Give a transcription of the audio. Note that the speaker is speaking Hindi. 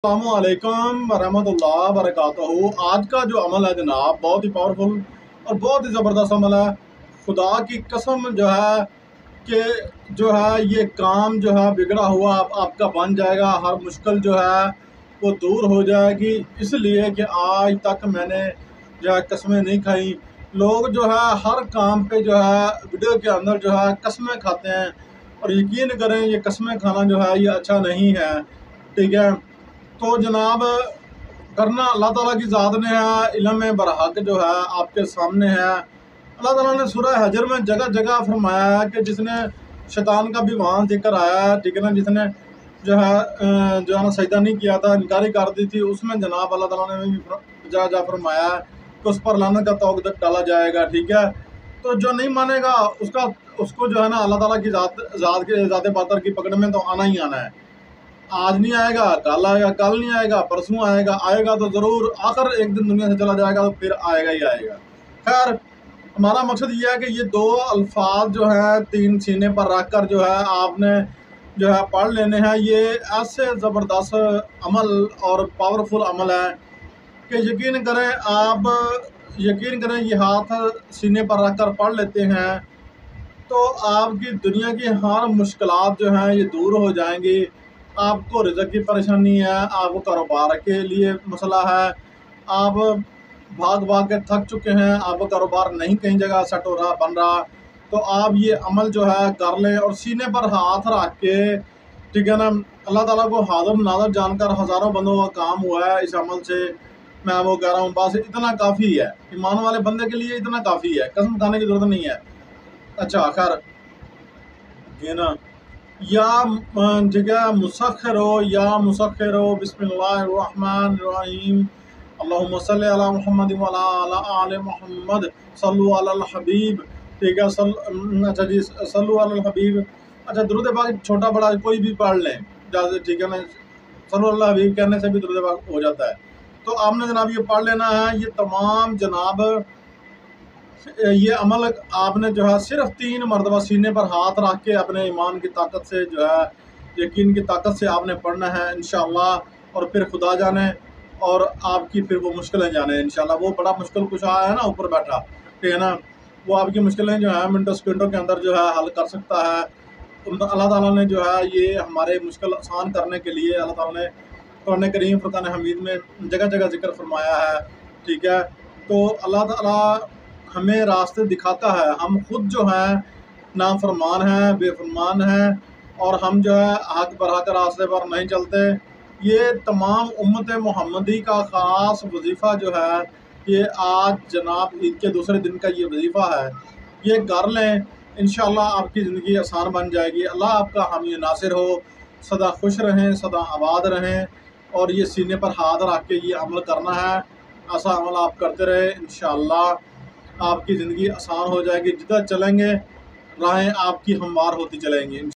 अस्सलामुअलैकुम वरहमतुल्लाह वबरकातुहू। आज का जो अमल है जनाब, बहुत ही पावरफुल और बहुत ही ज़बरदस्त अमल है। खुदा की कसम जो है कि जो है ये काम जो है बिगड़ा हुआ आपका बन जाएगा। हर मुश्किल जो है वो दूर हो जाएगी। इसलिए कि आज तक मैंने जो है कस्में नहीं खाई। लोग जो है हर काम पे जो है वीडियो के अंदर जो है कस्में खाते हैं, और यकीन करें ये कस्में खाना जो है ये अच्छा नहीं है। ठीक है, तो जनाब करना अल्लाह ताला की ज़ात ने है, इल्म बरहक जो है आपके सामने है। अल्लाह ताला ने सूरह हजर में जगह जगह फरमाया है कि जिसने शैतान का भी वहाँ जिक्र आया है, ठीक है ना, जिसने जो है ना सजदा नहीं किया था, इनकारी कर दी थी, उसमें जनाब अल्लाह ताला ने भी जा जा फरमाया है कि उस पर लानत का तोग डाला जाएगा। ठीक है, तो जो नहीं मानेगा उसको जो है ना अल्लाह ताला की ज़ात बातर की पकड़ में तो आना ही आना है। आज नहीं आएगा, कल नहीं आएगा, परसों आएगा, आएगा तो ज़रूर, आखिर एक दिन दुनिया से चला जाएगा तो फिर आएगा ही आएगा। खैर, हमारा मकसद ये है कि ये दो अल्फाज जो हैं तीन सीने पर रख कर जो है आपने जो है पढ़ लेने हैं। ये ऐसे ज़बरदस्त अमल और पावरफुल अमल है कि यकीन करें ये हाथ सीने पर रख कर पढ़ लेते हैं तो आपकी दुनिया की हर मुश्किलात जो हैं ये दूर हो जाएंगी। आपको रिज़्क़ की परेशानी है, आपको कारोबार के लिए मसला है, आप भाग भाग के थक चुके हैं, आपका कारोबार नहीं कहीं जगह सेट हो रहा, बन रहा, तो आप ये अमल जो है कर लें और सीने पर हाथ रख के, ठीक है ना, अल्लाह ताला को हाज़िर नाज़िर जानकर हज़ारों बंदों का काम हुआ है इस अमल से। मैं वो कह रहा हूँ बस इतना काफ़ी है, ईमान वाले बंदे के लिए इतना काफ़ी है, कसम खाने की ज़रूरत नहीं है। अच्छा खैर, ये ना या जगह मुसख्खिरो बिस्मिल्लाहिर्रहमानिर्रहीम अल्लाहुम्मा सल्लि अला मुहम्मद व अला आले मुहम्मद सल्लु अलल हबीब। ठीक है, अच्छा जी, सल्लु अलल हबीब। अच्छा, दुरूद पाक छोटा बड़ा कोई भी पढ़ लें, जैसे ठीक है ना, सल्लु अलल हबीब कहने से भी दुरूद पाक हो जाता है। तो आपने जनाब ये पढ़ लेना है। ये तमाम जनाब ये अमल आपने जो है सिर्फ 3 मरतबा सीने पर हाथ रख के अपने ईमान की ताकत से जो है, यकीन की ताकत से आपने पढ़ना है इंशाअल्लाह। और फिर खुदा जाने और आपकी फिर वो मुश्किलें जाने इंशाअल्लाह। वो बड़ा मुश्किल कुशा है ना ऊपर बैठा, ठीक है ना, वो आपकी मुश्किलें जो है मिनटों सेकंडों के अंदर जो है हल कर सकता है। अल्लाह ताला ने जो है ये हमारे मुश्किल आसान करने के लिए अल्लाह ताला ने कुरान करीम फुरकान हमीद में जगह जगह जिक्र फरमाया है। ठीक है, तो अल्लाह ताला हमें रास्ते दिखाता है। हम खुद जो हैं नाफरमान हैं, बेफरमान हैं, और हम जो है हक बरहक रास्ते पर नहीं चलते। ये तमाम उम्मत मोहम्मदी का ख़ास वजीफ़ा जो है, ये आज जनाब ईद के दूसरे दिन का ये वजीफ़ा है, ये कर लें, इंशाअल्लाह आपकी ज़िंदगी आसान बन जाएगी। अल्लाह आपका हामी नासिर हो। सदा खुश रहें, सदा आबाद रहें, और ये सीने पर हाथ रख के ये अमल करना है। ऐसा अमल आप करते रहे, इंशाअल्लाह आपकी ज़िंदगी आसान हो जाएगी। जिधर चलेंगे राहें आपकी हमवार होती चलेंगी।